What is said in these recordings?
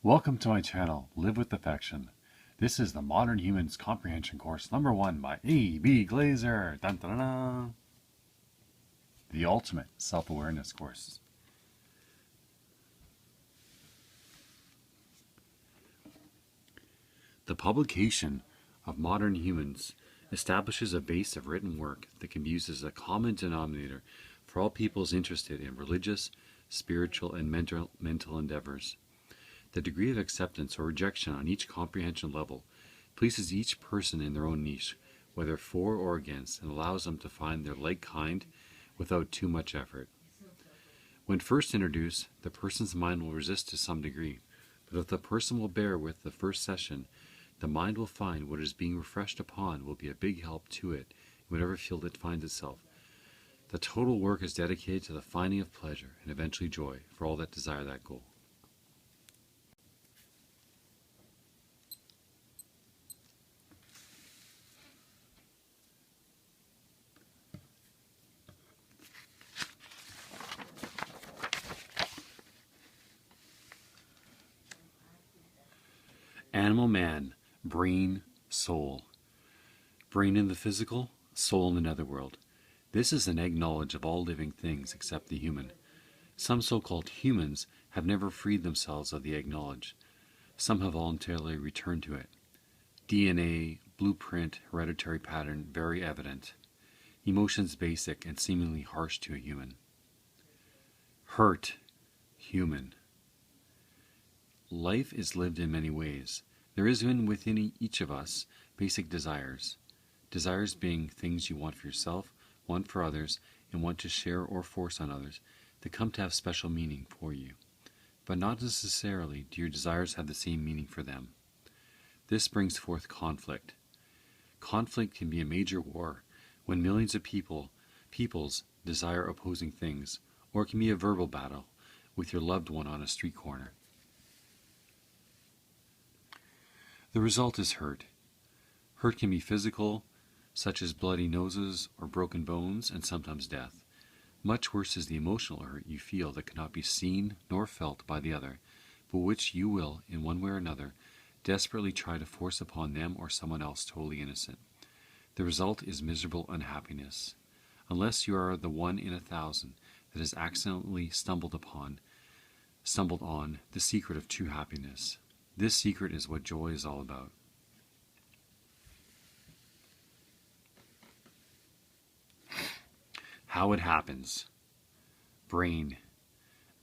Welcome to my channel, Live with Affection. This is the Modern Humans Comprehension Course number 1 by A.B. Glaser. Dun, dun, dun, dun. The ultimate self-awareness course. The publication of Modern Humans establishes a base of written work that can be used as a common denominator for all peoples interested in religious, spiritual, and mental endeavors. The degree of acceptance or rejection on each comprehension level places each person in their own niche, whether for or against, and allows them to find their like kind without too much effort. When first introduced, the person's mind will resist to some degree, but if the person will bear with the first session, the mind will find what is being refreshed upon will be a big help to it in whatever field it finds itself. The total work is dedicated to the finding of pleasure and eventually joy for all that desire that goal. Animal man, brain, soul. Brain in the physical, soul in the netherworld. This is an egg knowledge of all living things except the human. Some so-called humans have never freed themselves of the egg knowledge. Some have voluntarily returned to it. DNA, blueprint, hereditary pattern, very evident. Emotions basic and seemingly harsh to a human. Hurt, human. Life is lived in many ways. There is within each of us basic desires. Desires being things you want for yourself, want for others, and want to share or force on others that come to have special meaning for you. But not necessarily do your desires have the same meaning for them. This brings forth conflict. Conflict can be a major war when millions of peoples desire opposing things, or it can be a verbal battle with your loved one on a street corner. The result is hurt. Hurt can be physical, such as bloody noses or broken bones, and sometimes death. Much worse is the emotional hurt you feel that cannot be seen nor felt by the other, but which you will, in one way or another, desperately try to force upon them or someone else totally innocent. The result is miserable unhappiness, unless you are the one in 1,000 that has accidentally stumbled on the secret of true happiness. This secret is what joy is all about. How it happens. Brain.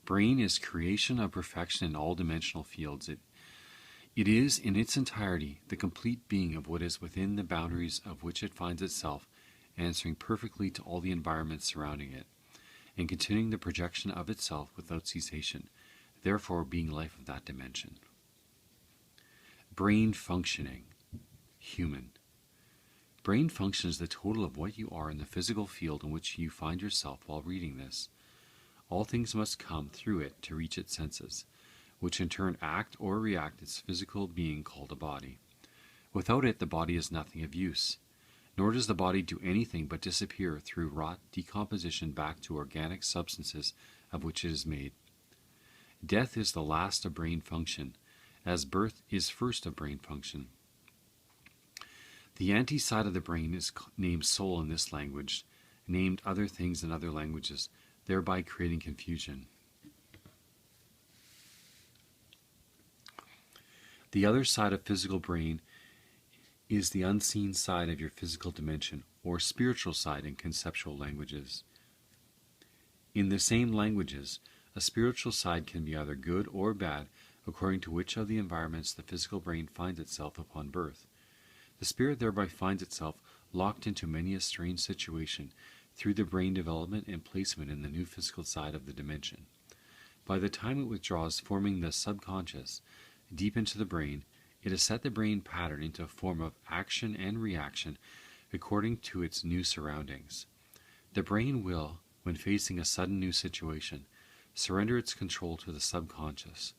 Brain is creation of perfection in all dimensional fields. It is, in its entirety, the complete being of what is within the boundaries of which it finds itself, answering perfectly to all the environments surrounding it, and continuing the projection of itself without cessation, therefore being life of that dimension. Brain functioning. Human. Brain function is the total of what you are in the physical field in which you find yourself while reading this. All things must come through it to reach its senses, which in turn act or react its physical being called a body. Without it, the body is nothing of use, nor does the body do anything but disappear through rot decomposition back to organic substances of which it is made. Death is the last of brain function, as birth is first of brain function. The anti-side of the brain is named soul in this language, named other things in other languages, thereby creating confusion. The other side of physical brain is the unseen side of your physical dimension, or spiritual side in conceptual languages. In the same languages, a spiritual side can be either good or bad, according to which of the environments the physical brain finds itself upon birth. The spirit thereby finds itself locked into many a strange situation through the brain development and placement in the new physical side of the dimension. By the time it withdraws, forming the subconscious deep into the brain, it has set the brain pattern into a form of action and reaction according to its new surroundings. The brain will, when facing a sudden new situation, surrender its control to the subconscious.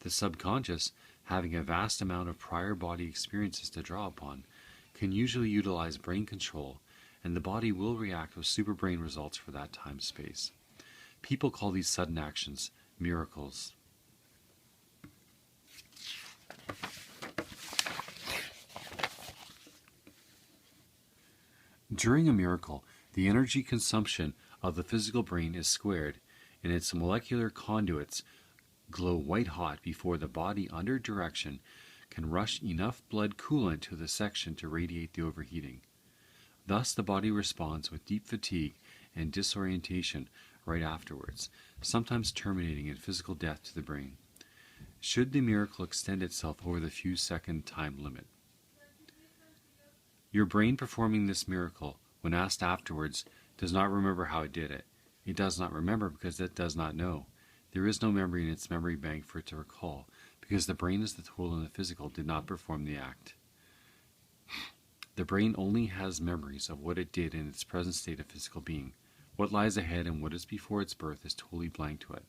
The subconscious, having a vast amount of prior body experiences to draw upon, can usually utilize brain control, and the body will react with superbrain results for that time-space. People call these sudden actions miracles. During a miracle, the energy consumption of the physical brain is squared, and its molecular conduits glow white hot before the body, under direction, can rush enough blood coolant to the section to radiate the overheating. Thus the body responds with deep fatigue and disorientation right afterwards, sometimes terminating in physical death to the brain, should the miracle extend itself over the few second time limit. Your brain performing this miracle, when asked afterwards, does not remember how it did it. It does not remember because it does not know. There is no memory in its memory bank for it to recall, because the brain as the total and the physical did not perform the act. The brain only has memories of what it did in its present state of physical being. What lies ahead and what is before its birth is totally blank to it.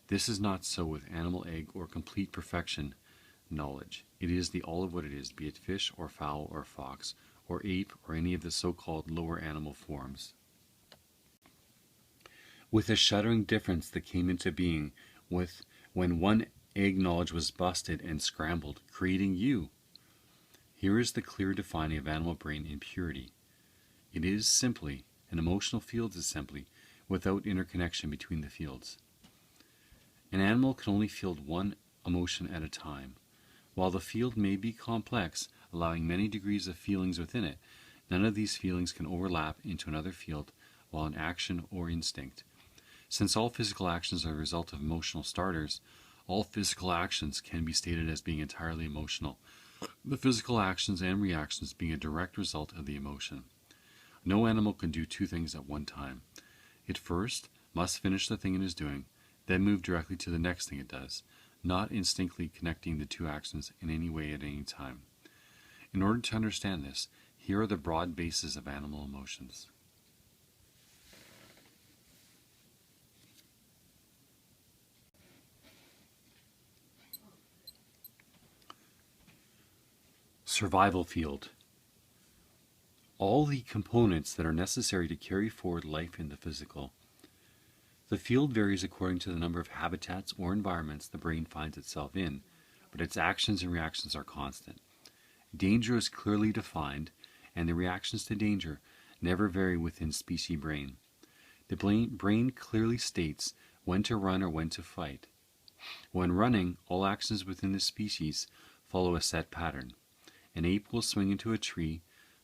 This is not so with animal egg or complete perfection knowledge. It is the all of what it is, be it fish or fowl or fox or ape or any of the so-called lower animal forms. With a shuddering difference that came into being when one egg knowledge was busted and scrambled, creating you. Here is the clear defining of animal brain impurity. It is simply, an emotional field is simply, without interconnection between the fields. An animal can only field one emotion at a time. While the field may be complex, allowing many degrees of feelings within it, none of these feelings can overlap into another field while in action or instinct. Since all physical actions are the result of emotional starters, all physical actions can be stated as being entirely emotional, the physical actions and reactions being a direct result of the emotion. No animal can do two things at one time. It first must finish the thing it is doing, then move directly to the next thing it does, not instinctively connecting the two actions in any way at any time. In order to understand this, here are the broad bases of animal emotions. Survival field. All the components that are necessary to carry forward life in the physical. The field varies according to the number of habitats or environments the brain finds itself in, but its actions and reactions are constant. Danger is clearly defined, and the reactions to danger never vary within species brain. The brain clearly states when to run or when to fight. When running, all actions within the species follow a set pattern. An ape will swing into a tree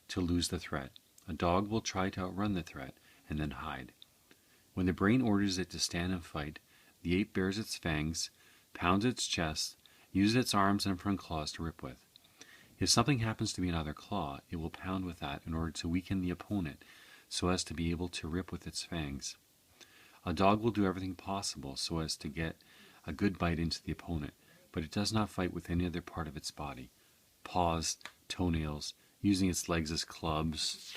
to lose the threat. A dog will try to outrun the threat and then hide. When the brain orders it to stand and fight, the ape bares its fangs, pounds its chest, uses its arms and front claws to rip with. If something happens to be another claw, it will pound with that in order to weaken the opponent so as to be able to rip with its fangs. A dog will do everything possible so as to get a good bite into the opponent, but it does not fight with any other part of its body. Paws, toenails, using its legs as clubs,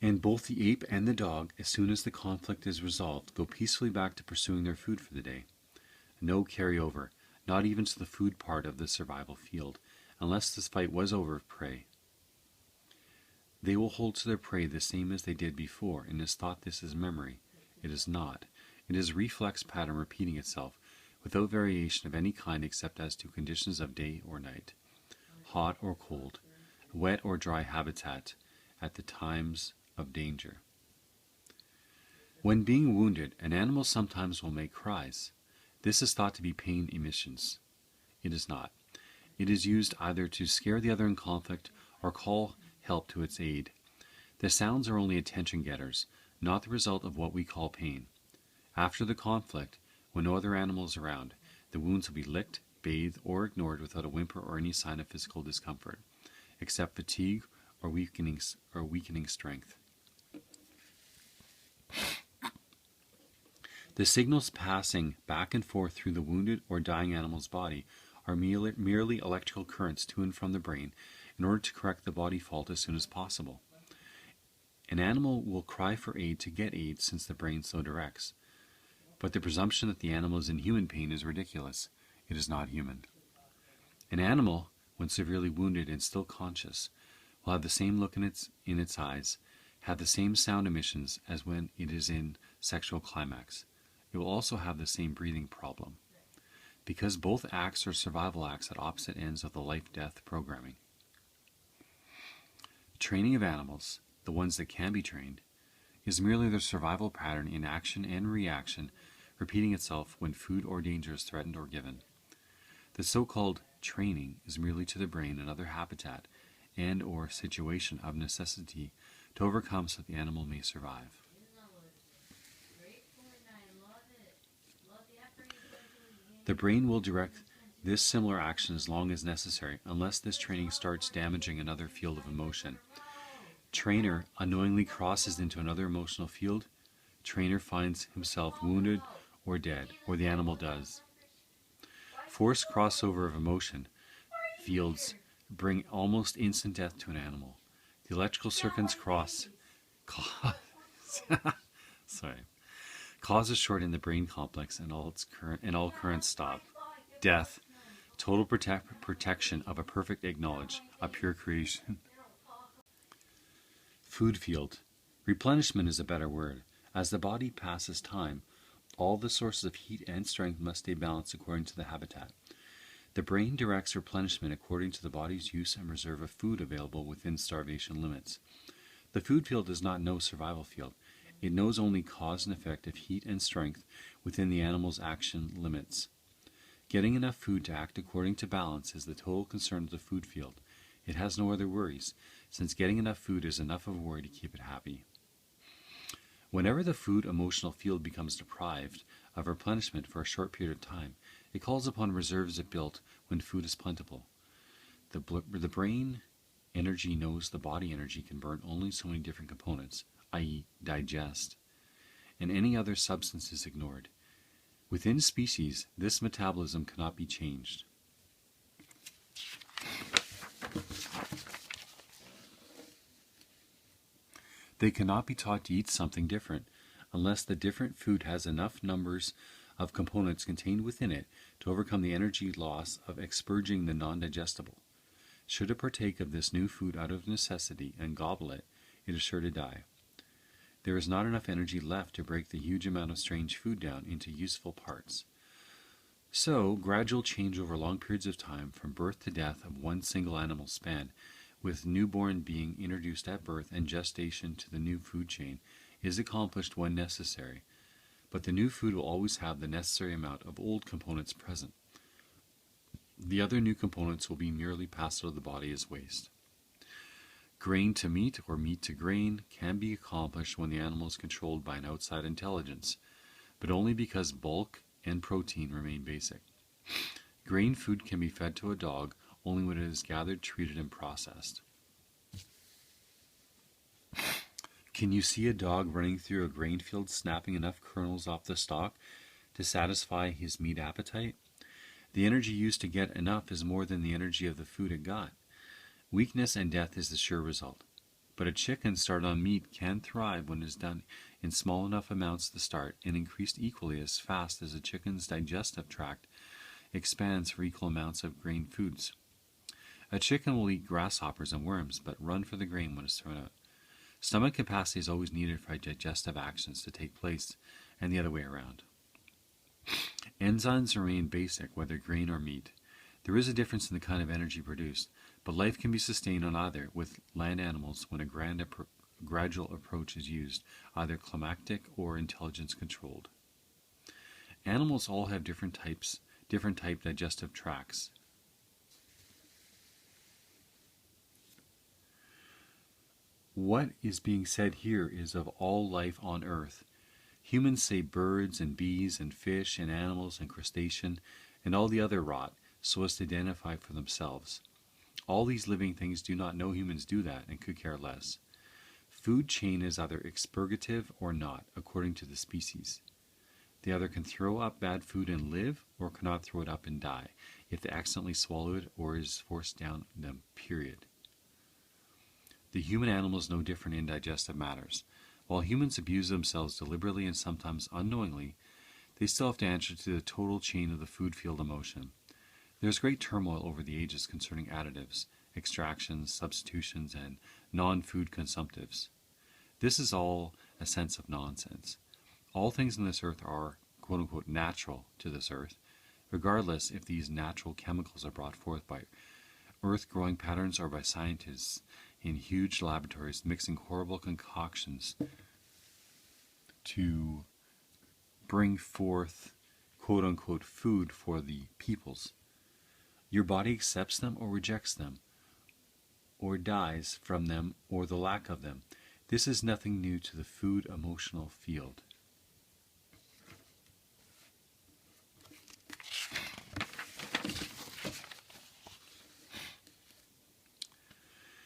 and both the ape and the dog, as soon as the conflict is resolved, go peacefully back to pursuing their food for the day. No carryover, not even to the food part of the survival field, unless this fight was over prey. They will hold to their prey the same as they did before, and is thought this is memory. It is not. It is reflex pattern repeating itself, without variation of any kind except as to conditions of day or night, hot or cold, wet or dry habitat, at the times of danger. When being wounded, an animal sometimes will make cries. This is thought to be pain emissions. It is not. It is used either to scare the other in conflict or call help to its aid. The sounds are only attention getters, not the result of what we call pain. After the conflict, when no other animal is around, the wounds will be licked, bathed, or ignored without a whimper or any sign of physical discomfort, except fatigue or weakening strength. The signals passing back and forth through the wounded or dying animal's body are merely electrical currents to and from the brain in order to correct the body fault as soon as possible. An animal will cry for aid to get aid since the brain so directs. But the presumption that the animal is in human pain is ridiculous. It is not human. An animal, when severely wounded and still conscious, will have the same look in its eyes, have the same sound emissions as when it is in sexual climax. It will also have the same breathing problem. because both acts are survival acts at opposite ends of the life-death programming. Training of animals, the ones that can be trained, is merely their survival pattern in action and reaction, repeating itself when food or danger is threatened or given. The so-called training is merely to the brain another habitat and or situation of necessity to overcome so that the animal may survive. The brain will direct this similar action as long as necessary, unless this training starts damaging another field of emotion. Trainer unknowingly crosses into another emotional field. Trainer finds himself wounded or dead, or the animal does. Forced crossover of emotion fields bring almost instant death to an animal. The electrical circuits cause a short in the brain complex and all currents stop. Death, total protection of a perfect acknowledge, a pure creation. Food field. Replenishment is a better word. As the body passes time, all the sources of heat and strength must stay balanced according to the habitat. The brain directs replenishment according to the body's use and reserve of food available within starvation limits. The food field does not know survival field. It knows only cause and effect of heat and strength within the animal's action limits. Getting enough food to act according to balance is the total concern of the food field. It has no other worries, since getting enough food is enough of a worry to keep it happy. Whenever the food emotional field becomes deprived of replenishment for a short period of time, it calls upon reserves it built when food is plentiful. The brain energy knows the body energy can burn only so many different components, i.e. digest, and any other substance is ignored. Within species, this metabolism cannot be changed. They cannot be taught to eat something different unless the different food has enough numbers of components contained within it to overcome the energy loss of expurging the non-digestible. Should it partake of this new food out of necessity and gobble it, it is sure to die. There is not enough energy left to break the huge amount of strange food down into useful parts. So, gradual change over long periods of time, from birth to death of one single animal span, with newborn being introduced at birth and gestation to the new food chain, is accomplished when necessary, but the new food will always have the necessary amount of old components present. The other new components will be merely passed out of the body as waste. Grain to meat or meat to grain can be accomplished when the animal is controlled by an outside intelligence, but only because bulk and protein remain basic. Grain food can be fed to a dog only when it is gathered, treated, and processed. Can you see a dog running through a grain field snapping enough kernels off the stalk to satisfy his meat appetite? The energy used to get enough is more than the energy of the food it got. Weakness and death is the sure result. But a chicken started on meat can thrive when it is done in small enough amounts to start and increased equally as fast as a chicken's digestive tract expands for equal amounts of grain foods. A chicken will eat grasshoppers and worms, but run for the grain when it's thrown out. Stomach capacity is always needed for digestive actions to take place, and the other way around. Enzymes remain basic, whether grain or meat. There is a difference in the kind of energy produced, but life can be sustained on either with land animals when a gradual approach is used, either climactic or intelligence-controlled. Animals all have different type digestive tracts. What is being said here is of all life on earth. Humans say birds and bees and fish and animals and crustacean and all the other rot so as to identify for themselves. All these living things do not know humans do that and could care less. Food chain is either expurgative or not, according to the species. They either can throw up bad food and live, or cannot throw it up and die, if they accidentally swallow it or is forced down them, period. The human animal is no different in digestive matters. While humans abuse themselves deliberately and sometimes unknowingly, they still have to answer to the total chain of the food field emotion. There is great turmoil over the ages concerning additives, extractions, substitutions, and non-food consumptives. This is all a sense of nonsense. All things on this earth are, quote-unquote, natural to this earth, regardless if these natural chemicals are brought forth by earth growing patterns or by scientists in huge laboratories mixing horrible concoctions to bring forth quote-unquote food for the peoples. Your body accepts them or rejects them, or dies from them or the lack of them. This is nothing new to the food emotional field.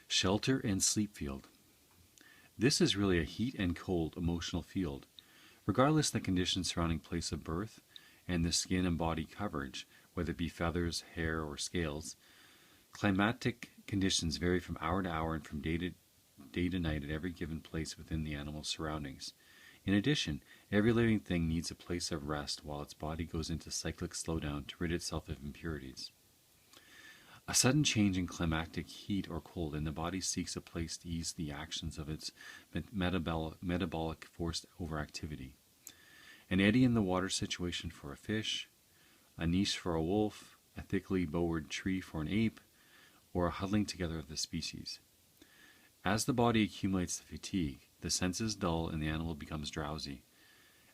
Shelter and sleep field. This is really a heat and cold emotional field. Regardless of the conditions surrounding place of birth and the skin and body coverage, whether it be feathers, hair, or scales, climatic conditions vary from hour to hour and from day to night at every given place within the animal's surroundings. In addition, every living thing needs a place of rest while its body goes into cyclic slowdown to rid itself of impurities. A sudden change in climatic heat or cold, and the body seeks a place to ease the actions of its metabolic forced overactivity. An eddy in the water situation for a fish, a niche for a wolf, a thickly bowered tree for an ape, or a huddling together of the species. As the body accumulates the fatigue, the senses dull and the animal becomes drowsy.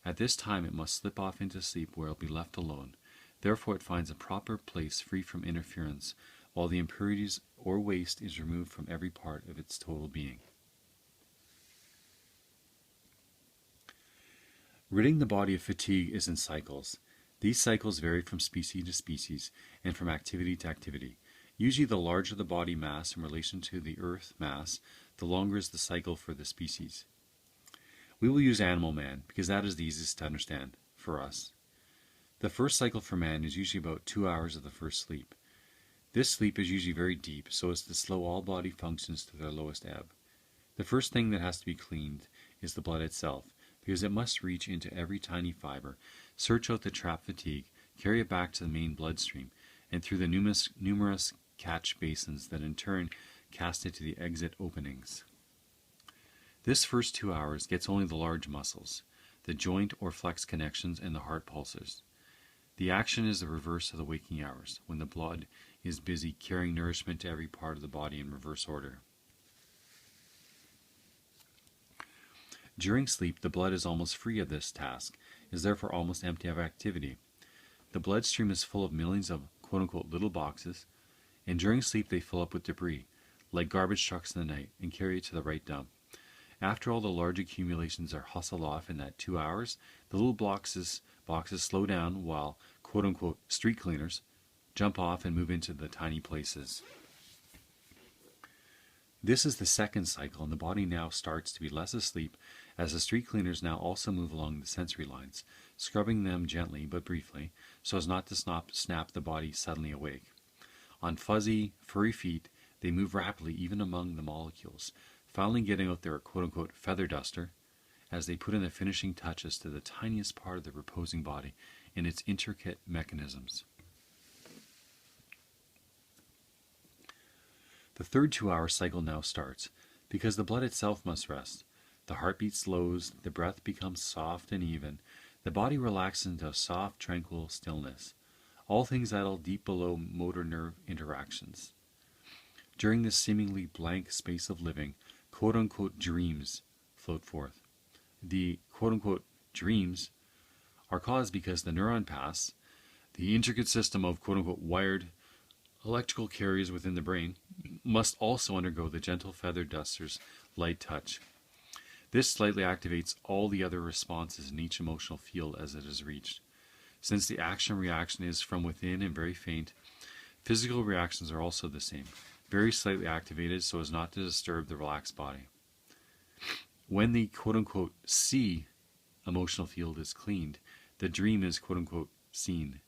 At this time it must slip off into sleep where it will be left alone. Therefore it finds a proper place free from interference, while the impurities or waste is removed from every part of its total being. Ridding the body of fatigue is in cycles. These cycles vary from species to species and from activity to activity. Usually the larger the body mass in relation to the earth mass, the longer is the cycle for the species. We will use animal man because that is the easiest to understand for us. The first cycle for man is usually about 2 hours of the first sleep. This sleep is usually very deep so as to slow all body functions to their lowest ebb. The first thing that has to be cleaned is the blood itself, because it must reach into every tiny fiber, search out the trapped fatigue, carry it back to the main bloodstream, and through the numerous catch basins that in turn cast it to the exit openings. This first 2 hours gets only the large muscles, the joint or flex connections, and the heart pulses. The action is the reverse of the waking hours, when the blood is busy carrying nourishment to every part of the body in reverse order. During sleep, the blood is almost free of this task, is therefore almost empty of activity. The bloodstream is full of millions of quote-unquote little boxes, and during sleep they fill up with debris, like garbage trucks in the night, and carry it to the right dump. After all the large accumulations are hustled off in that 2 hours, the little boxes slow down while quote-unquote street cleaners jump off and move into the tiny places. This is the second cycle, and the body now starts to be less asleep as the street cleaners now also move along the sensory lines, scrubbing them gently but briefly so as not to snap the body suddenly awake. On fuzzy, furry feet, they move rapidly even among the molecules, finally getting out their quote-unquote feather duster as they put in the finishing touches to the tiniest part of the reposing body in its intricate mechanisms. The third 2-hour cycle now starts, because the blood itself must rest. The heartbeat slows, the breath becomes soft and even, the body relaxes into a soft, tranquil stillness. All things idle deep below motor nerve interactions. During this seemingly blank space of living, quote-unquote dreams float forth. The quote-unquote dreams are caused because the neuron paths, the intricate system of quote-unquote wired electrical carriers within the brain, must also undergo the gentle feather duster's light touch. This slightly activates all the other responses in each emotional field as it is reached. Since the action-reaction is from within and very faint, physical reactions are also the same, very slightly activated so as not to disturb the relaxed body. When the quote-unquote see emotional field is cleaned, the dream is quote-unquote seen.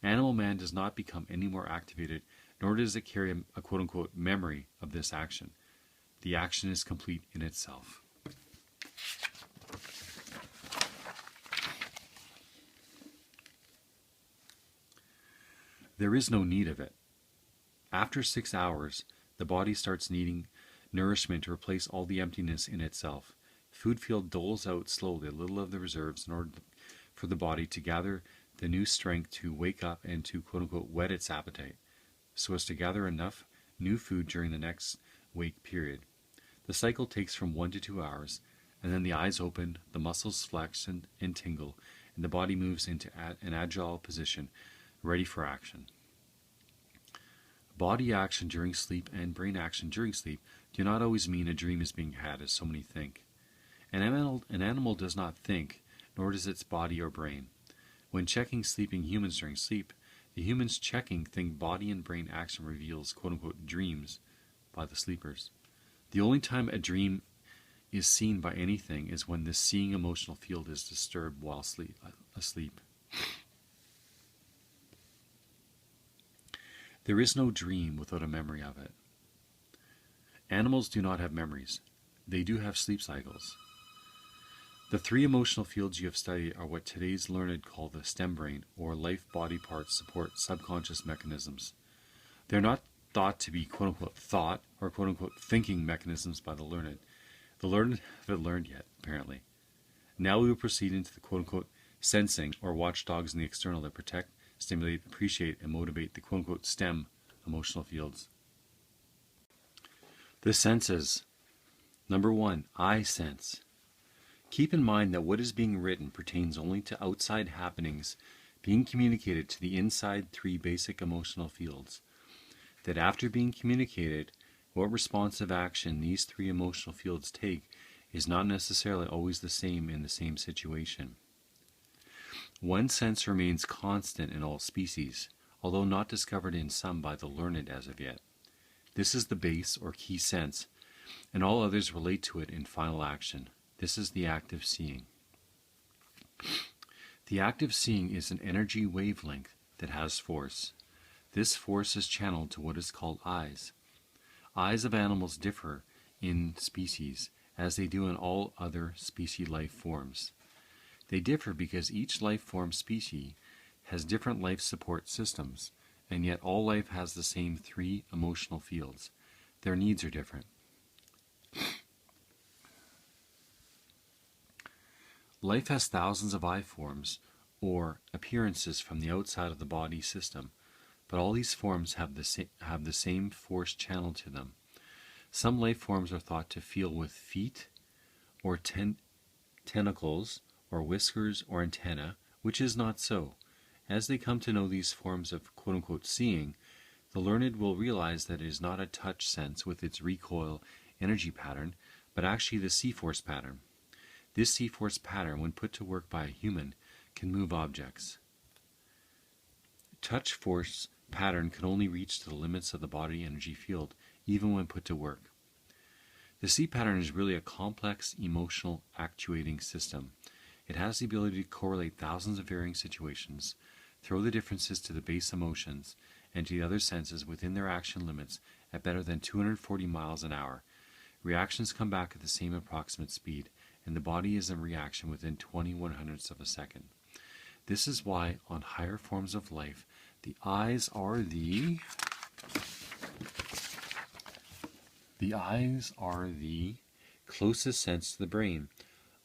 Animal man does not become any more activated, nor does it carry a quote-unquote memory of this action. The action is complete in itself. There is no need of it. After 6 hours, the body starts needing nourishment to replace all the emptiness in itself. Food field doles out slowly a little of the reserves in order for the body to gather the new strength to wake up and to quote-unquote whet its appetite, so as to gather enough new food during the next wake period. The cycle takes from 1 to 2 hours, and then the eyes open, the muscles flex and tingle, and the body moves into an agile position, ready for action. Body action during sleep and brain action during sleep do not always mean a dream is being had, as so many think. An animal does not think, nor does its body or brain. When checking sleeping humans during sleep, the humans checking think body and brain action reveals quote-unquote dreams by the sleepers. The only time a dream is seen by anything is when the seeing emotional field is disturbed while asleep. There is no dream without a memory of it. Animals do not have memories. They do have sleep cycles. The 3 emotional fields you have studied are what today's learned call the stem brain, or life body parts support subconscious mechanisms. They're not thought to be quote-unquote thought or quote-unquote thinking mechanisms by the learned. The learned haven't learned yet, apparently. Now we will proceed into the quote-unquote sensing, or watchdogs in the external that protect, stimulate, appreciate, and motivate the quote-unquote stem emotional fields. The senses. Number 1, eye sense. Keep in mind that what is being written pertains only to outside happenings being communicated to the inside 3 basic emotional fields. That after being communicated, what responsive action these 3 emotional fields take is not necessarily always the same in the same situation. One sense remains constant in all species, although not discovered in some by the learned as of yet. This is the base or key sense, and all others relate to it in final action. This is the act of seeing. The act of seeing is an energy wavelength that has force. This force is channeled to what is called eyes. Eyes of animals differ in species, as they do in all other species life forms. They differ because each life form species has different life support systems, and yet all life has the same 3 emotional fields. Their needs are different. Life has thousands of eye forms, or appearances from the outside of the body system, but all these forms have the same force channeled to them. Some life forms are thought to feel with feet, or tentacles, or whiskers, or antennae, which is not so. As they come to know these forms of quote-unquote seeing, the learned will realize that it is not a touch sense with its recoil energy pattern, but actually the C-force pattern. This C-force pattern, when put to work by a human, can move objects. Touch force pattern can only reach to the limits of the body energy field, even when put to work. The C pattern is really a complex emotional actuating system. It has the ability to correlate thousands of varying situations, throw the differences to the base emotions and to the other senses within their action limits at better than 240 miles an hour. Reactions come back at the same approximate speed, and the body is in reaction within 20/100ths of a second. This is why, on higher forms of life, the eyes are the closest sense to the brain,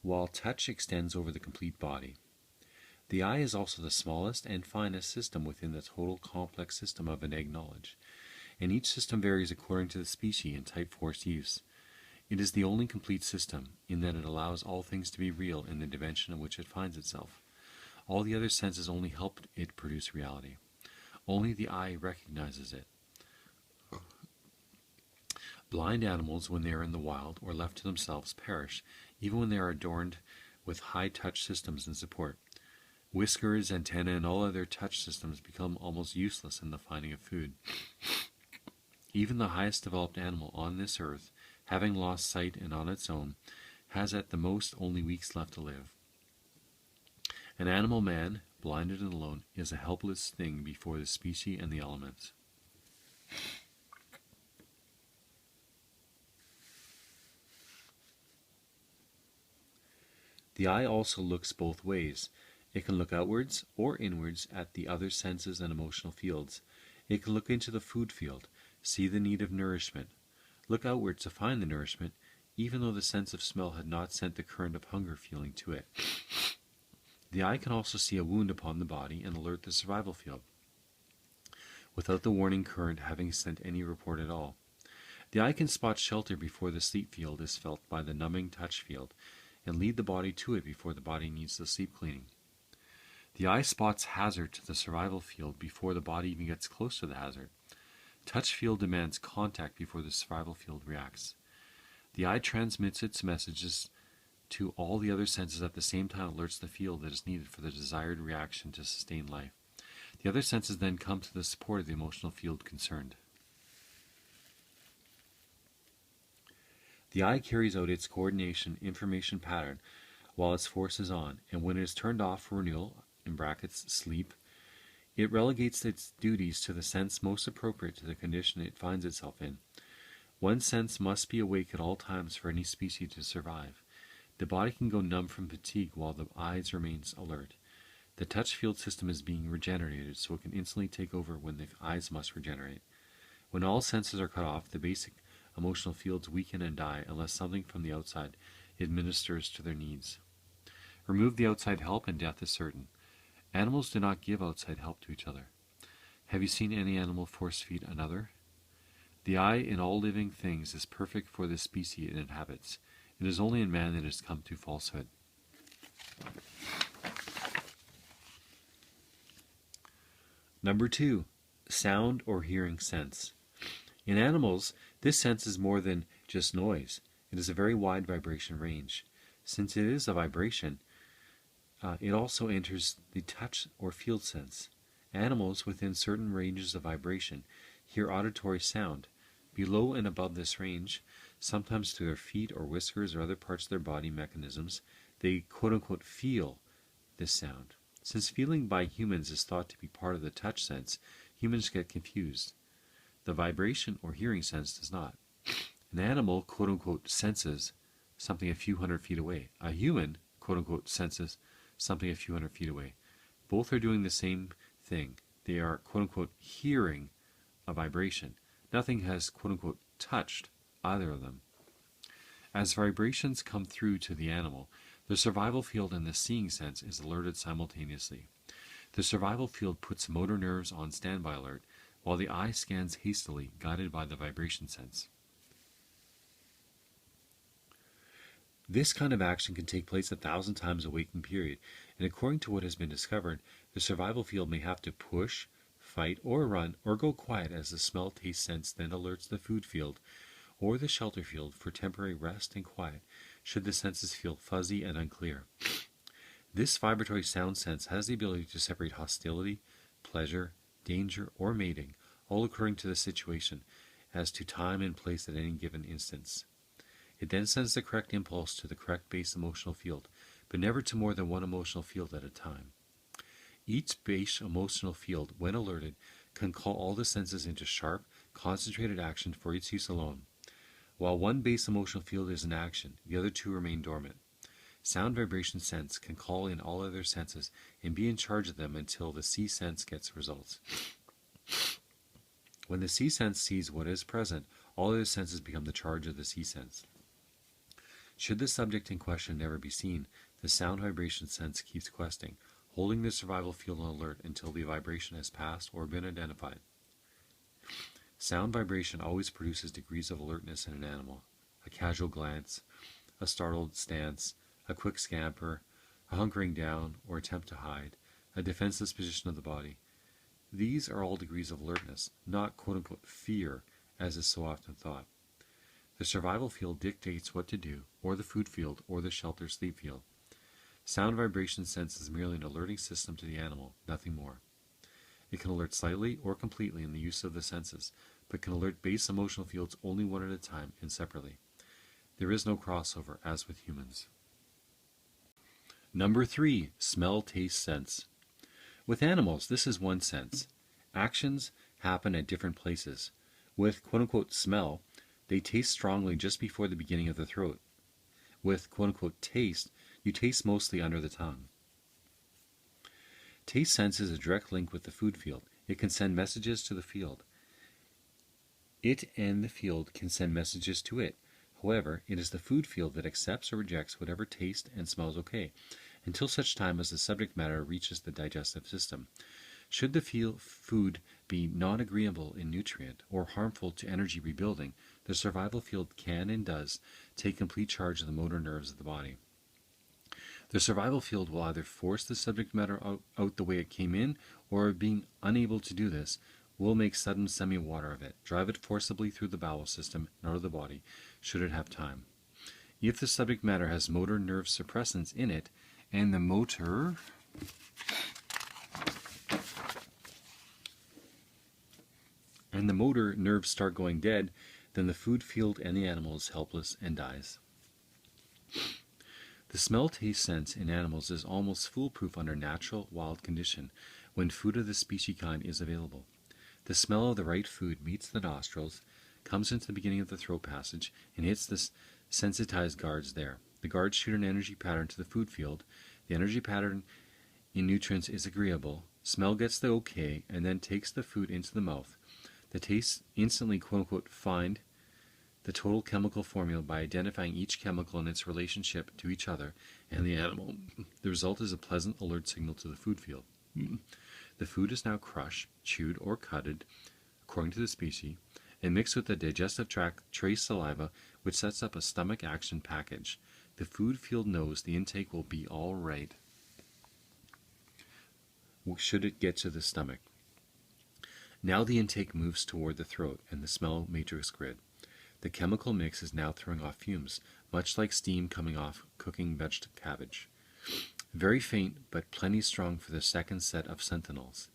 while touch extends over the complete body. The eye is also the smallest and finest system within the total complex system of innate knowledge, and each system varies according to the species and type force use. It is the only complete system, in that it allows all things to be real in the dimension in which it finds itself. All the other senses only help it produce reality. Only the eye recognizes it. Blind animals, when they are in the wild or left to themselves, perish, even when they are adorned with high touch systems and support. Whiskers, antennae, and all other touch systems become almost useless in the finding of food. Even the highest developed animal on this earth, having lost sight and on its own, has at the most only weeks left to live. An animal man, blinded and alone, is a helpless thing before the species and the elements. The eye also looks both ways. It can look outwards or inwards at the other senses and emotional fields. It can look into the food field, see the need of nourishment, look outward to find the nourishment, even though the sense of smell had not sent the current of hunger feeling to it. The eye can also see a wound upon the body and alert the survival field, without the warning current having sent any report at all. The eye can spot shelter before the sleep field is felt by the numbing touch field, and lead the body to it before the body needs the sleep cleaning. The eye spots hazard to the survival field before the body even gets close to the hazard. Touch field demands contact before the survival field reacts. The eye transmits its messages to all the other senses at the same time, alerts the field that is needed for the desired reaction to sustain life. The other senses then come to the support of the emotional field concerned. The eye carries out its coordination information pattern while its force is on, and when it is turned off for renewal, in brackets, sleep, it relegates its duties to the sense most appropriate to the condition it finds itself in. One sense must be awake at all times for any species to survive. The body can go numb from fatigue while the eyes remains alert. The touch field system is being regenerated, so it can instantly take over when the eyes must regenerate. When all senses are cut off, the basic emotional fields weaken and die unless something from the outside administers to their needs. Remove the outside help and death is certain. Animals do not give outside help to each other. Have you seen any animal force feed another? The eye in all living things is perfect for the species it inhabits. It is only in man that it has come to falsehood. Number 2, sound or hearing sense. In animals, this sense is more than just noise. It is a very wide vibration range. Since it is a vibration, it also enters the touch or field sense. Animals within certain ranges of vibration hear auditory sound. Below and above this range, sometimes through their feet or whiskers or other parts of their body mechanisms, they quote-unquote feel this sound. Since feeling by humans is thought to be part of the touch sense, humans get confused. The vibration or hearing sense does not. An animal quote-unquote senses something a few hundred feet away. A human quote-unquote senses something a few hundred feet away. Both are doing the same thing. They are quote-unquote hearing a vibration. Nothing has quote-unquote touched either of them. As vibrations come through to the animal, the survival field and the seeing sense is alerted simultaneously. The survival field puts motor nerves on standby alert, while the eye scans hastily, guided by the vibration sense. This kind of action can take place 1,000 times a waking period, and according to what has been discovered, the survival field may have to push, fight, or run, or go quiet as the smell taste sense then alerts the food field or the shelter field for temporary rest and quiet should the senses feel fuzzy and unclear. This vibratory sound sense has the ability to separate hostility, pleasure, danger, or mating, all according to the situation, as to time and place at any given instance. It then sends the correct impulse to the correct base emotional field, but never to more than one emotional field at a time. Each base emotional field, when alerted, can call all the senses into sharp, concentrated action for its use alone. While one base emotional field is in action, the other two remain dormant. Sound vibration sense can call in all other senses and be in charge of them until the see sense gets results. When the see sense sees what is present, all other senses become the charge of the see sense. Should the subject in question never be seen, the sound vibration sense keeps questing, holding the survival field on alert until the vibration has passed or been identified. Sound vibration always produces degrees of alertness in an animal. A casual glance, a startled stance, a quick scamper, a hunkering down or attempt to hide, a defenseless position of the body. These are all degrees of alertness, not quote-unquote fear, as is so often thought. The survival field dictates what to do, or the food field, or the shelter sleep field. Sound vibration sense is merely an alerting system to the animal, nothing more. It can alert slightly or completely in the use of the senses, but can alert base emotional fields only one at a time and separately. There is no crossover, as with humans. Number 3, smell, taste, sense. With animals, this is one sense. Actions happen at different places. With quote-unquote smell, they taste strongly just before the beginning of the throat. With quote-unquote taste, you taste mostly under the tongue. Taste sense is a direct link with the food field. It can send messages to the field. It and the field can send messages to it. However, it is the food field that accepts or rejects whatever tastes and smells okay, until such time as the subject matter reaches the digestive system. Should the food be non-agreeable in nutrient or harmful to energy rebuilding, the survival field can and does take complete charge of the motor nerves of the body. The survival field will either force the subject matter out the way it came in, or being unable to do this, will make sudden semi-water of it, drive it forcibly through the bowel system and out of the body, should it have time. If the subject matter has motor nerve suppressants in it, and the motor nerves start going dead, then the food field and the animal is helpless and dies. The smell-taste sense in animals is almost foolproof under natural, wild condition, when food of the species kind is available. The smell of the right food meets the nostrils, comes into the beginning of the throat passage, and hits the sensitized guards there. The guards shoot an energy pattern to the food field. The energy pattern in nutrients is agreeable. Smell gets the okay, and then takes the food into the mouth. The taste instantly, quote-unquote, find the total chemical formula by identifying each chemical and its relationship to each other and the animal. The result is a pleasant alert signal to the food field. The food is now crushed, chewed, or cutted, according to the species, and mixed with the digestive tract trace saliva, which sets up a stomach action package. The food field knows the intake will be all right should it get to the stomach. Now the intake moves toward the throat and the smell matrix grid. The chemical mix is now throwing off fumes, much like steam coming off cooking vegetable cabbage. Very faint, but plenty strong for the second set of sentinels.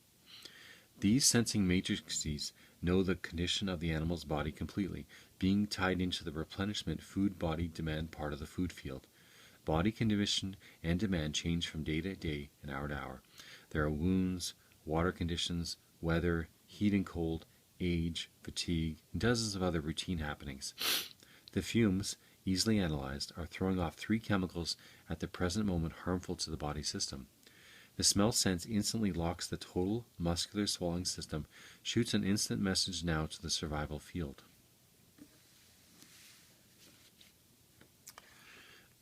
These sensing matrices know the condition of the animal's body completely, being tied into the replenishment food body demand part of the food field. Body condition and demand change from day to day and hour to hour. There are wounds, water conditions, weather, heat and cold, age, fatigue, and dozens of other routine happenings. The fumes, easily analyzed, are throwing off 3 chemicals at the present moment harmful to the body system. The smell sense instantly locks the total muscular swallowing system, shoots an instant message now to the survival field.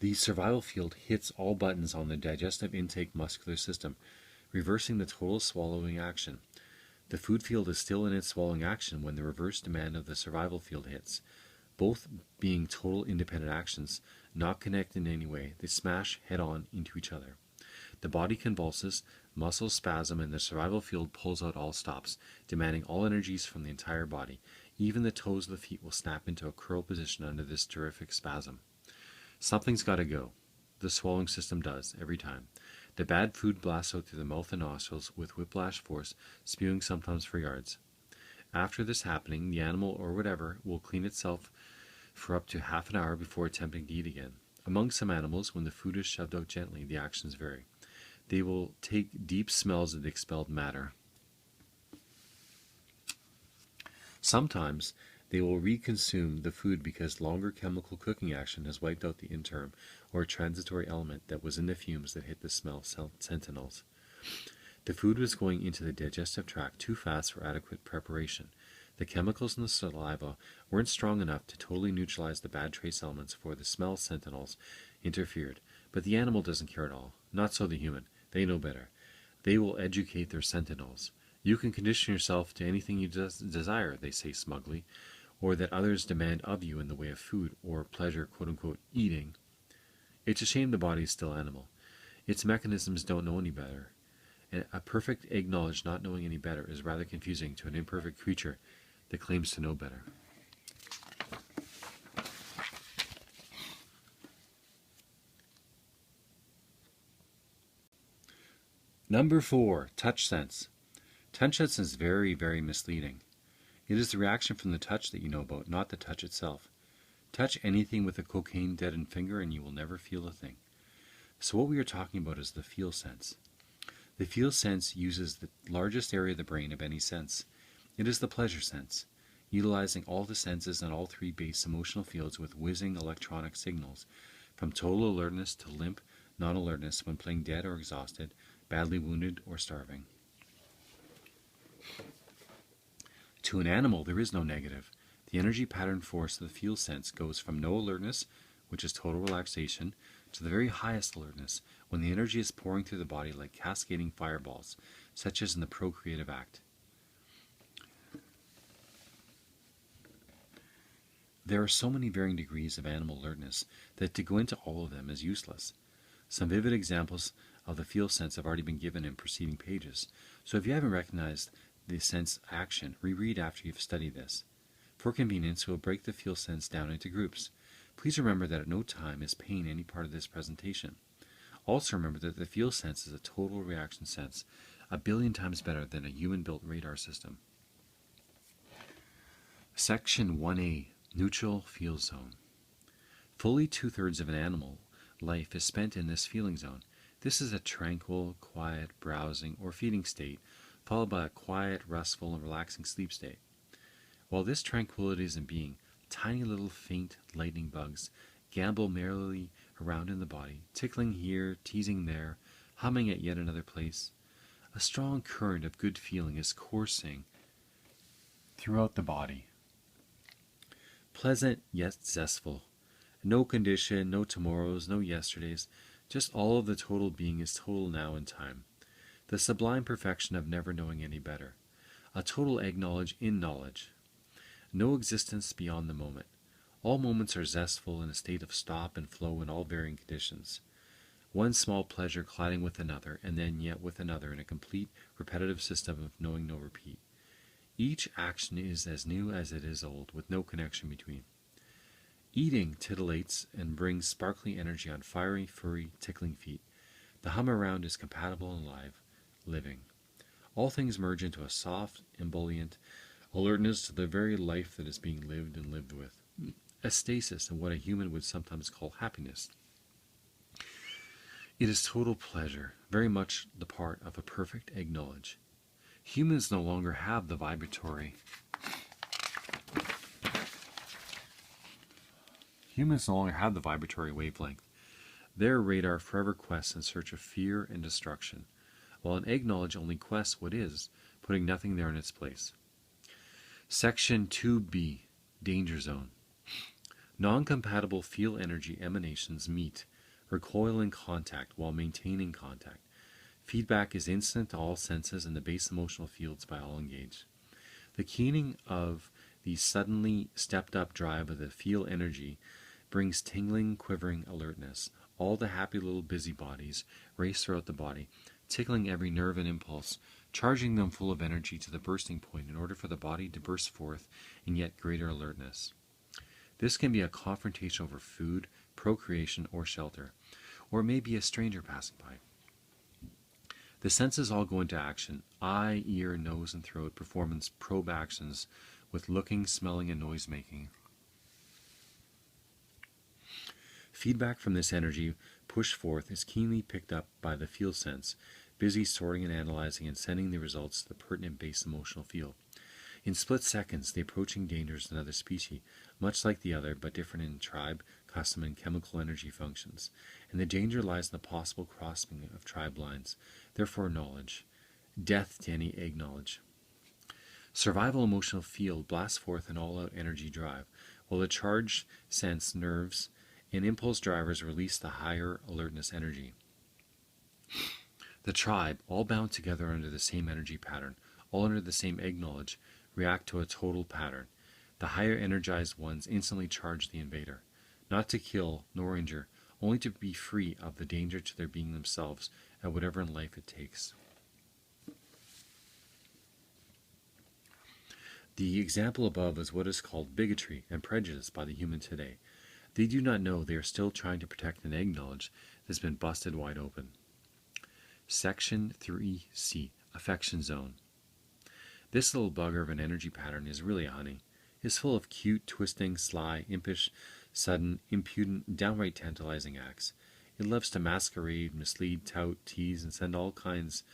The survival field hits all buttons on the digestive intake muscular system, reversing the total swallowing action. The food field is still in its swallowing action when the reverse demand of the survival field hits. Both being total independent actions, not connected in any way, they smash head-on into each other. The body convulses, muscles spasm, and the survival field pulls out all stops, demanding all energies from the entire body. Even the toes of the feet will snap into a curl position under this terrific spasm. Something's got to go. The swallowing system does, every time. The bad food blasts out through the mouth and nostrils with whiplash force, spewing sometimes for yards. After this happening, the animal or whatever will clean itself for up to half an hour before attempting to eat again. Among some animals, when the food is shoved out gently, the actions vary. They will take deep smells of the expelled matter. Sometimes they will reconsume the food because longer chemical cooking action has wiped out the interim or transitory element that was in the fumes that hit the smell sentinels. The food was going into the digestive tract too fast for adequate preparation. The chemicals in the saliva weren't strong enough to totally neutralize the bad trace elements before the smell sentinels interfered. But the animal doesn't care at all. Not so the human. They know better. They will educate their sentinels. You can condition yourself to anything you desire, they say smugly, or that others demand of you in the way of food or pleasure, quote-unquote, eating. It's a shame the body is still animal. Its mechanisms don't know any better. And a perfect egg knowledge not knowing any better is rather confusing to an imperfect creature that claims to know better. Number 4, touch sense. Touch sense is very, very misleading. It is the reaction from the touch that you know about, not the touch itself. Touch anything with a cocaine-deadened finger and you will never feel a thing. So what we are talking about is the feel sense. The feel sense uses the largest area of the brain of any sense. It is the pleasure sense, utilizing all the senses and all 3 base emotional fields with whizzing electronic signals, from total alertness to limp non-alertness when playing dead or exhausted, badly wounded or starving. To an animal, there is no negative. The energy pattern force of the feel sense goes from no alertness, which is total relaxation, to the very highest alertness, when the energy is pouring through the body like cascading fireballs, such as in the procreative act. There are so many varying degrees of animal alertness that to go into all of them is useless. Some vivid examples of the feel sense have already been given in preceding pages, so if you haven't recognized the sense action, reread after you've studied this. For convenience, we will break the feel sense down into groups. Please remember that at no time is pain any part of this presentation. Also remember that the feel sense is a total reaction sense, 1,000,000,000 times better than a human-built radar system. Section 1A, Neutral Feel Zone. Fully 2/3 of an animal life is spent in this feeling zone. This is a tranquil, quiet, browsing, or feeding state, followed by a quiet, restful, and relaxing sleep state. While this tranquility is in being, tiny little faint lightning bugs gambol merrily around in the body, tickling here, teasing there, humming at yet another place. A strong current of good feeling is coursing throughout the body. Pleasant yet zestful. No condition, no tomorrows, no yesterdays, just all of the total being is total now in time. The sublime perfection of never knowing any better. A total acknowledge in knowledge. No existence beyond the moment. All moments are zestful in a state of stop and flow in all varying conditions. One small pleasure colliding with another, and then yet with another in a complete, repetitive system of knowing no repeat. Each action is as new as it is old, with no connection between. Eating titillates and brings sparkly energy on fiery, furry, tickling feet. The hum around is compatible and alive, living. All things merge into a soft, ebullient alertness to the very life that is being lived and lived with. A stasis in what a human would sometimes call happiness. It is total pleasure, very much the part of a perfect acknowledge. Humans no longer have the vibratory wavelength. Their radar forever quests in search of fear and destruction, while an acknowledge only quests what is, putting nothing there in its place. Section 2B, Danger Zone. Non-compatible feel energy emanations meet, recoil in contact while maintaining contact. Feedback is instant to all senses and the base emotional fields by all engaged. The keening of the suddenly stepped-up drive of the feel energy brings tingling, quivering alertness. All the happy little busybodies race throughout the body, tickling every nerve and impulse, charging them full of energy to the bursting point in order for the body to burst forth in yet greater alertness. This can be a confrontation over food, procreation, or shelter, or it may be a stranger passing by. The senses all go into action: eye, ear, nose, and throat performance probe actions with looking, smelling, and noise making. Feedback from this energy pushed forth is keenly picked up by the feel sense, busy sorting and analyzing and sending the results to the pertinent base emotional field. In split seconds, the approaching danger is another species, much like the other, but different in tribe, custom, and chemical energy functions. And the danger lies in the possible crossing of tribe lines, therefore knowledge. Death to any acknowledge. Survival emotional field blasts forth an all-out energy drive, while the charged sense, nerves, and impulse drivers release the higher alertness energy. The tribe, all bound together under the same energy pattern, all under the same acknowledge, react to a total pattern. The higher energized ones instantly charge the invader, not to kill nor injure, only to be free of the danger to their being themselves at whatever in life it takes. The example above is what is called bigotry and prejudice by the human today. They do not know they are still trying to protect an acknowledge that has been busted wide open. Section 3C, Affection Zone. This little bugger of an energy pattern is really a honey. It is full of cute, twisting, sly, impish, sudden, impudent, downright tantalizing acts. It loves to masquerade, mislead, tout, tease, and send all kinds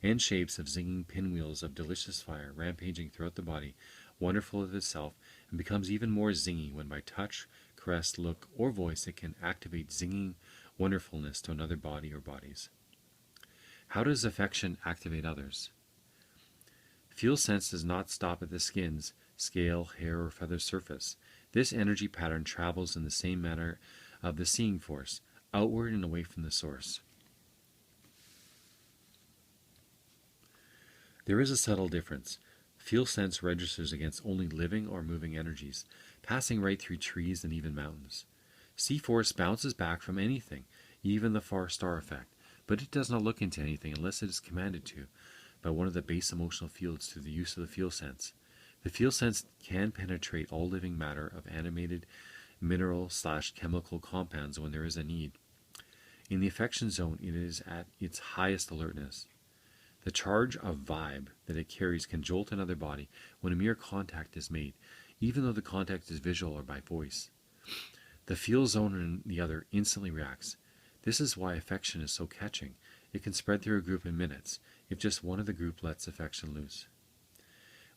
and shapes of zinging pinwheels of delicious fire rampaging throughout the body, wonderful of itself, and becomes even more zingy when by touch, caress, look, or voice it can activate zinging wonderfulness to another body or bodies. How does affection activate others? Feel sense does not stop at the skin's, scale, hair, or feather surface. This energy pattern travels in the same manner of the seeing force, outward and away from the source. There is a subtle difference. Feel sense registers against only living or moving energies, passing right through trees and even mountains. See force bounces back from anything, even the far star effect, but it does not look into anything unless it is commanded to by one of the base emotional fields through the use of the feel sense. The feel sense can penetrate all living matter of animated mineral/chemical compounds when there is a need. In the affection zone, it is at its highest alertness. The charge of vibe that it carries can jolt another body when a mere contact is made, even though the contact is visual or by voice. The feel zone in the other instantly reacts. This is why affection is so catching. It can spread through a group in minutes, if just one of the group lets affection loose.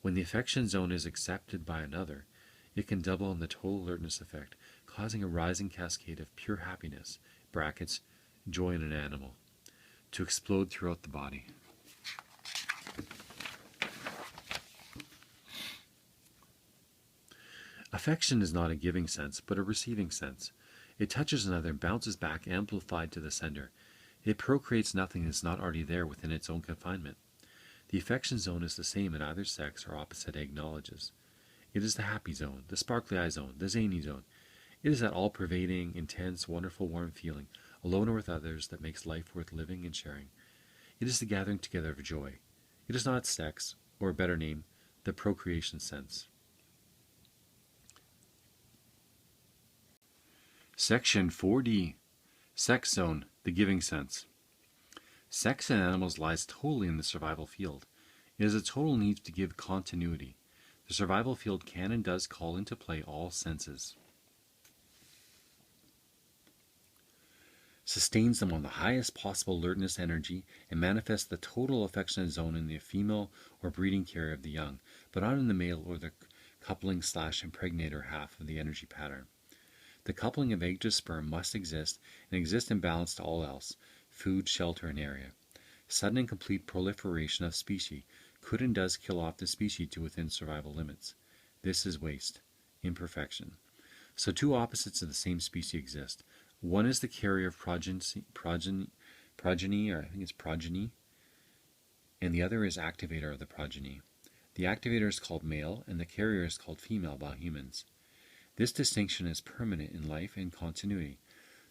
When the affection zone is accepted by another, it can double on the total alertness effect, causing a rising cascade of pure happiness, brackets, joy in an animal, to explode throughout the body. Affection is not a giving sense, but a receiving sense. It touches another and bounces back amplified to the sender. It procreates nothing that is not already there within its own confinement. The affection zone is the same in either sex or opposite acknowledges. It is the happy zone, the sparkly eye zone, the zany zone. It is that all-pervading, intense, wonderful, warm feeling, alone or with others, that makes life worth living and sharing. It is the gathering together of joy. It is not sex, or a better name, the procreation sense. Section 4D. Sex zone, the giving sense. Sex in animals lies totally in the survival field. It is a total need to give continuity. The survival field can and does call into play all senses. Sustains them on the highest possible alertness energy and manifests the total affectionate zone in the female or breeding carrier of the young, but not in the male or the coupling/impregnator half of the energy pattern. The coupling of egg to sperm must exist and exist in balance to all else: food, shelter, and area. Sudden and complete proliferation of species could and does kill off the species to within survival limits. This is waste, imperfection. So two opposites of the same species exist. One is the carrier of progeny, and the other is activator of the progeny. The activator is called male, and the carrier is called female by humans. This distinction is permanent in life and continuity.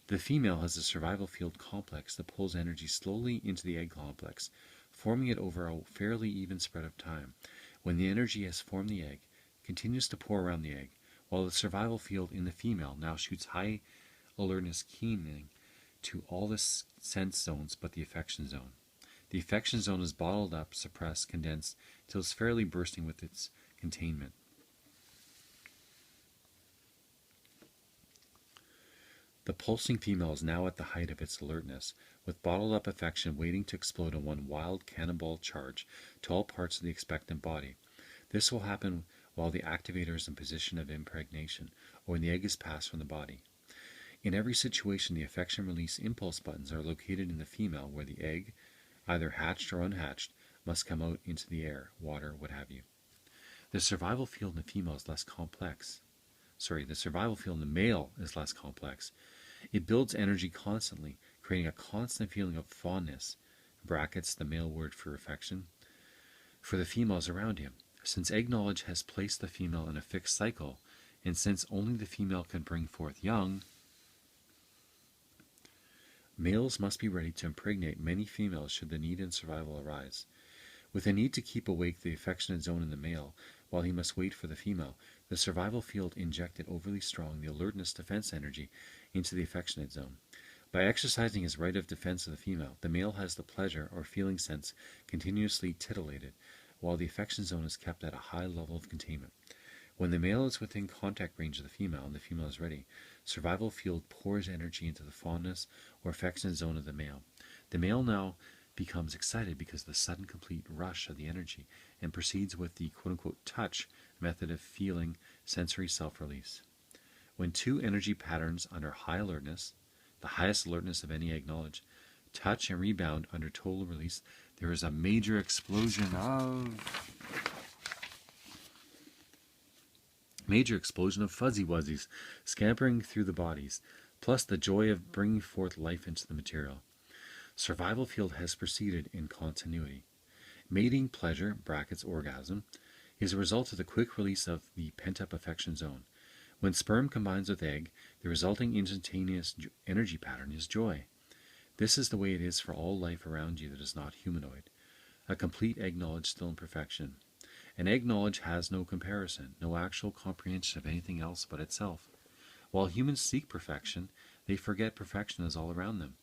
The female has a survival field complex that pulls energy slowly into the egg complex, forming it over a fairly even spread of time. When the energy has formed the egg, it continues to pour around the egg, while the survival field in the female now shoots high alertness keening to all the sense zones but the affection zone. The affection zone is bottled up, suppressed, condensed, till it's fairly bursting with its containment. The pulsing female is now at the height of its alertness, with bottled-up affection waiting to explode in one wild cannonball charge to all parts of the expectant body. This will happen while the activator is in position of impregnation, or when the egg is passed from the body. In every situation, the affection release impulse buttons are located in the female, where the egg, either hatched or unhatched, must come out into the air, water, what have you. The survival field in the female is less complex. The survival field in the male is less complex. It builds energy constantly, creating a constant feeling of fondness, brackets, the male word for affection, for the females around him. Since egg knowledge has placed the female in a fixed cycle, and since only the female can bring forth young, males must be ready to impregnate many females should the need in survival arise. With a need to keep awake the affectionate zone in the male, while he must wait for the female, the survival field injected overly strong the alertness defense energy into the affectionate zone. By exercising his right of defense of the female, the male has the pleasure or feeling sense continuously titillated, while the affection zone is kept at a high level of containment. When the male is within contact range of the female and the female is ready, survival field pours energy into the fondness or affectionate zone of the male. The male now becomes excited because of the sudden complete rush of the energy and proceeds with the quote-unquote touch method of feeling sensory self-release. When two energy patterns under high alertness, the highest alertness of any egg knowledge, touch and rebound under total release, there is a major explosion of fuzzy wuzzies scampering through the bodies, plus the joy of bringing forth life into the material. Survival field has proceeded in continuity. Mating pleasure, brackets orgasm, is a result of the quick release of the pent-up affection zone. When sperm combines with egg, the resulting instantaneous energy pattern is joy. This is the way it is for all life around you that is not humanoid. A complete egg knowledge still in perfection. And egg knowledge has no comparison, no actual comprehension of anything else but itself. While humans seek perfection, they forget perfection is all around them.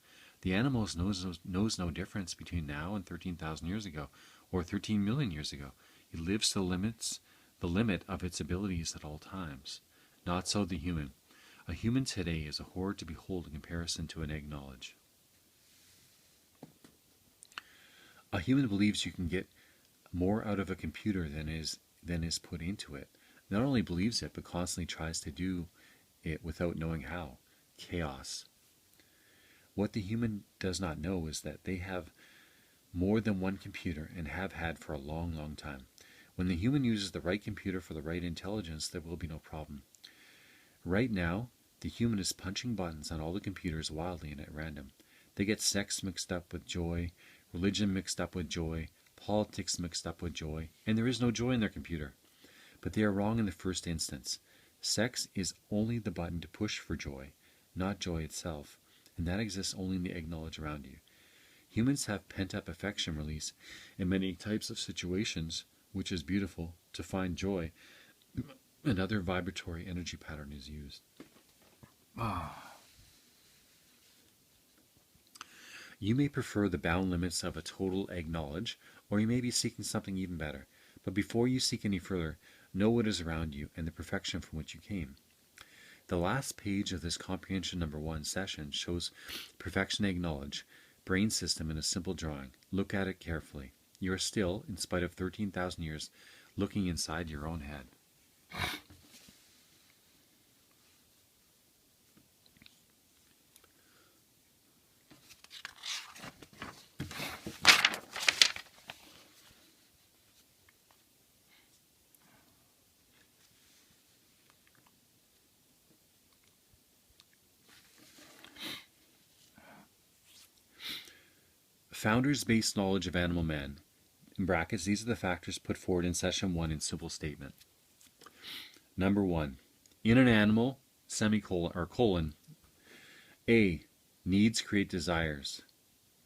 The animals knows no difference between now and 13,000 years ago, or 13 million years ago. It lives to the limit of its abilities at all times. Not so the human. A human today is a horror to behold in comparison to an egg knowledge. A human believes you can get more out of a computer than is put into it. Not only believes it, but constantly tries to do it without knowing how. Chaos. What the human does not know is that they have more than one computer and have had for a long, long time. When the human uses the right computer for the right intelligence, there will be no problem. Right now, the human is punching buttons on all the computers wildly and at random. They get sex mixed up with joy, religion mixed up with joy, politics mixed up with joy, and there is no joy in their computer. But they are wrong in the first instance. Sex is only the button to push for joy, not joy itself, and that exists only in the egg knowledge around you. Humans have pent-up affection release in many types of situations, which is beautiful. To find joy, another vibratory energy pattern is used. You may prefer the bound limits of a total egg knowledge, or you may be seeking something even better. But before you seek any further, know what is around you and the perfection from which you came. The last page of this Comprehension Number 1 session shows perfection egg knowledge, brain system in a simple drawing. Look at it carefully. You are still, in spite of 13,000 years, looking inside your own head. Founders-based knowledge of animal man. In brackets, these are the factors put forward in session 1 in simple statement. Number 1. In an animal, semicolon or colon, A. Needs create desires.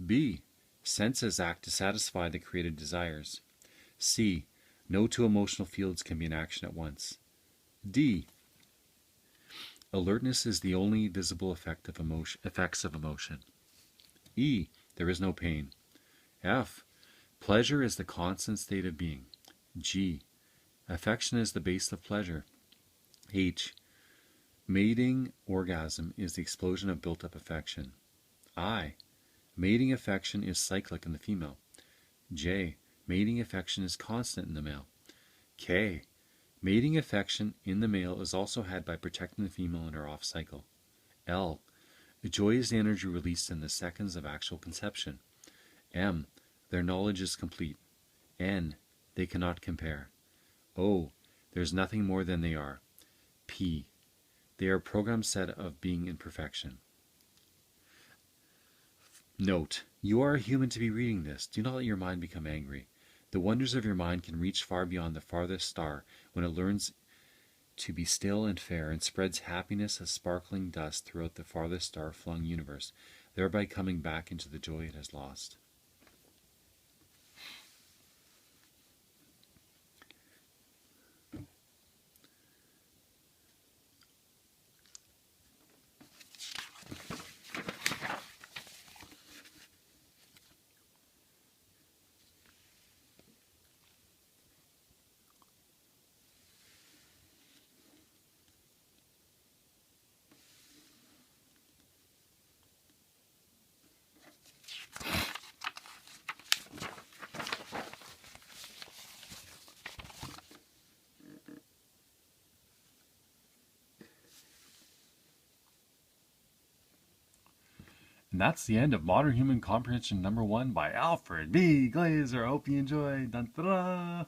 B. Senses act to satisfy the created desires. C. No two emotional fields can be in action at once. D. Alertness is the only visible effects of emotion. E. There is no pain. F. Pleasure is the constant state of being. G. Affection is the base of pleasure. H. Mating orgasm is the explosion of built-up affection. I. Mating affection is cyclic in the female. J. Mating affection is constant in the male. K. Mating affection in the male is also had by protecting the female in her off cycle. L. Joy is the energy released in the seconds of actual conception. M. Their knowledge is complete. N. They cannot compare. O. There's nothing more than they are. P. They are a programmed set of being in perfection. Note: you are a human to be reading this. Do not let your mind become angry. The wonders of your mind can reach far beyond the farthest star when it learns to be still and fair and spreads happiness as sparkling dust throughout the farthest star-flung universe, thereby coming back into the joy it has lost. And that's the end of Modern Human Comprehension Number 1 by Alfred B. Glaser. I hope you enjoyed. Dun, da, da.